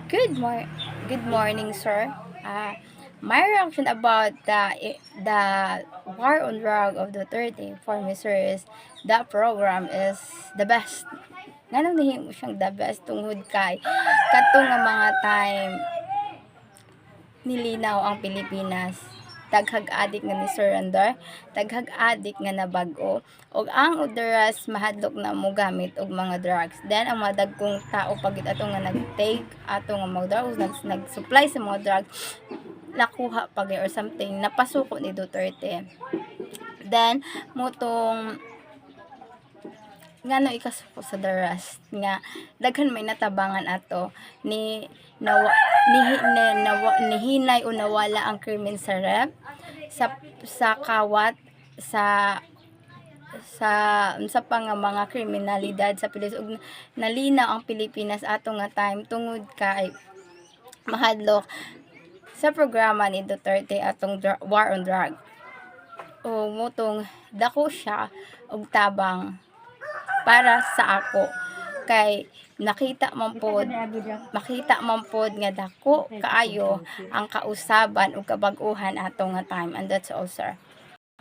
Good morning, sir. My reaction about the war on drug of the 30 for me, sir, is the program is the best. Nganong nahimo siyang the best tungod kay katong nga mga time nilinaw ang Pilipinas. Daghag adik nga ni surrender, daghag adik nga nabag-o, ug ang others mahadlok na mo gamit og mga drugs. Then ang mga dagkong tao pagit ato nga nag-take ato nga mga drugs, nag-supply sa mga drugs, nakuha pag or something, napasuko ni Duterte. Then motong ngano ikasuko sa daras nga daghan may natabangan ato ni nihinay o nawala ang krimen sa rep sa kawat sa pang mga kriminalidad sa Pilipinas ug nalinaw ang Pilipinas ato nga time tungod kay mahadlok sa programa ni Duterte atong war on drug o mutong dako siya og tabang para sa ako kay makita man pod nga dako kaayo ang kausaban ug kabag-uhan ato nga time, and that's all, sir.